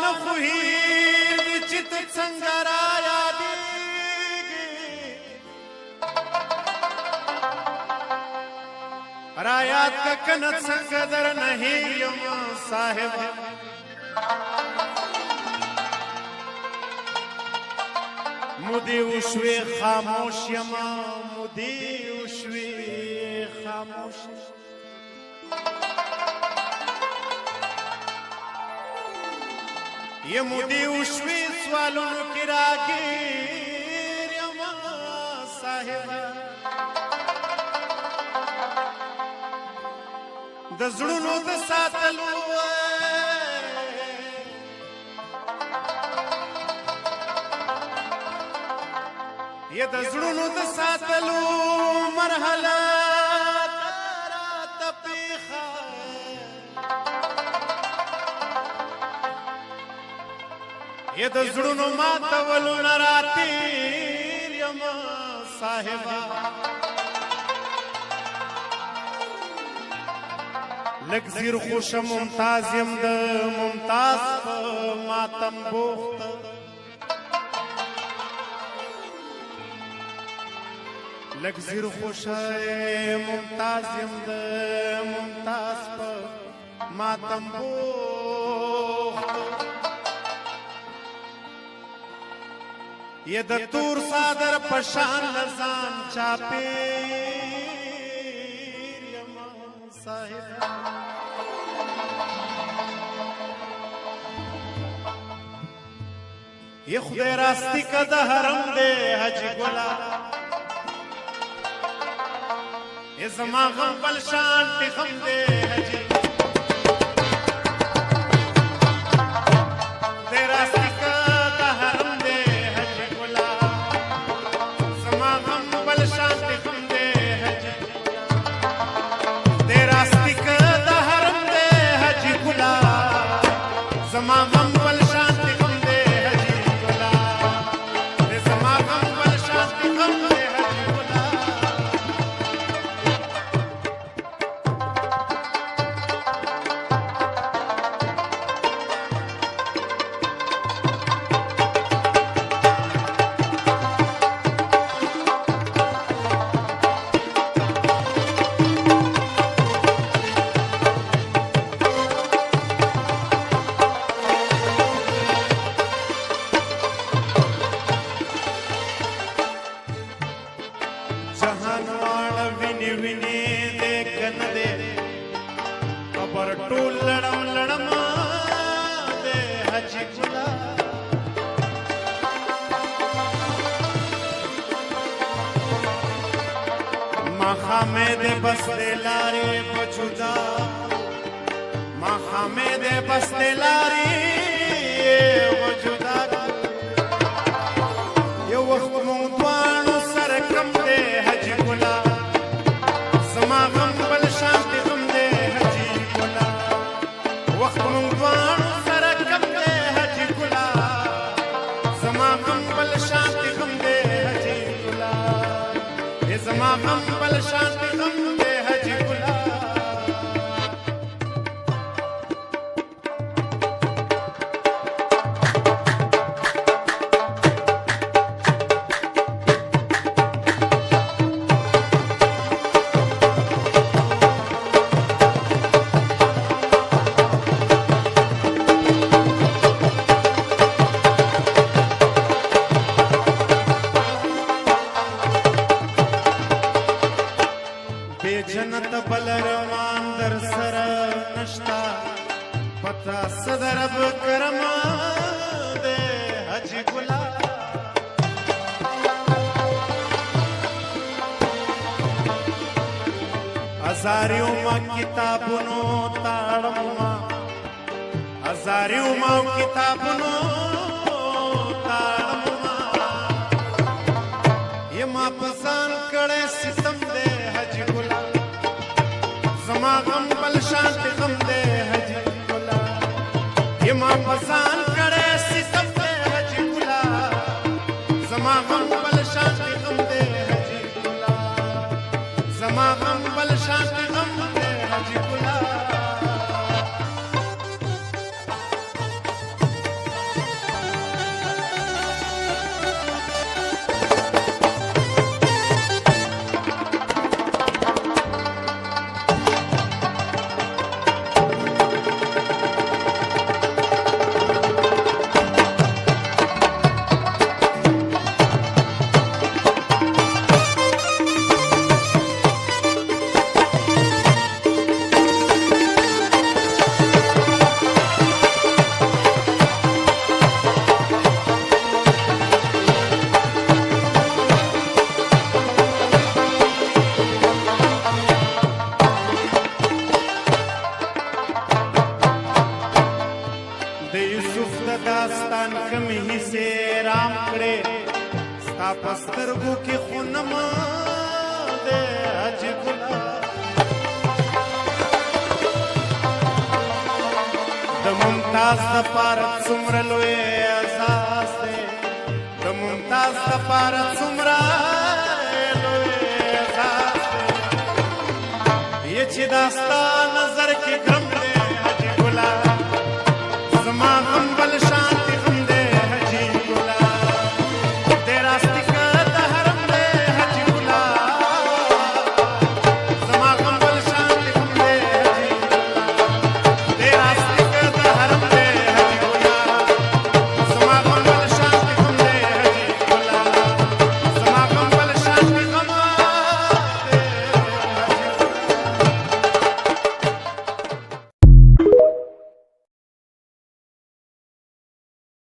نه پوهېږي چې ته څنګه را یادېږي را یاد که کنه څنګه درنه هېر یم صاحبه مودې وشوې خاموش یم مودې وشوې خاموش یم مودې وشوې سوالونو کې راګیر یم صاحبه د زړونو د ساتلو یا د زړونو د ساتلو مرحله راته پېښه یا د زړونو ماتولو نه راتېر یم صاحبه لږ زیر خوشه ممتاز یم د ممتاز په ماتم بوخته لږ زیر خوشه ممتاز یم د ممتاز په ماتم بوخته یه د تور صادر په شان ځان چاپېر یم صاحبه یه خدای راستی که د حرم دی حجي ګله یه زما غم بل شان ټیخم دی حجي دی راستی که د حرم دی حجي ګله زما غم بل شان ټیخم دی حجي دی راستی که د حرم دی حجي ګله زما غم بل شان ټیخم دی حجي ګله دی زما غم بل شان ټیخم دی حجي ګله محمد بس دلاری بچودا محمد بس دلاری بچودا یو وخت مونږ دواړو سره کم دی حجي ګله زما غم بل شان دی غم دی حجي ګله وخت مونږ دواړو سره کم دی حجي ګله زما غم بل شان دی غم دی حجي ګله زما غم بل شان دی غم دی حجي ګله جنت بل روان در سر نشتا پتا صدر اب کرم دے حجي ګله ازاریو ما کتابونو تاړم ما ازاریو ما کتابونو تاړم ما یما پسان کړه ستم دے حجي ګله زما غم بل شان دی غم دی حجي ګله یما پسان کړه ستم دی حجي ګله زما غم بل شان دی غم دی حجي ګله زما غم بل شان دی غم دی حجي ګله یوسف د داستان کم حصے رام کړي ستا په سترګو کې خونم دې حج ګلا د ممتاز د پاره څومره لوی احساس دی د ممتاز د پاره څومره لوی احساس دی چې دا ستا نظر کې ګرم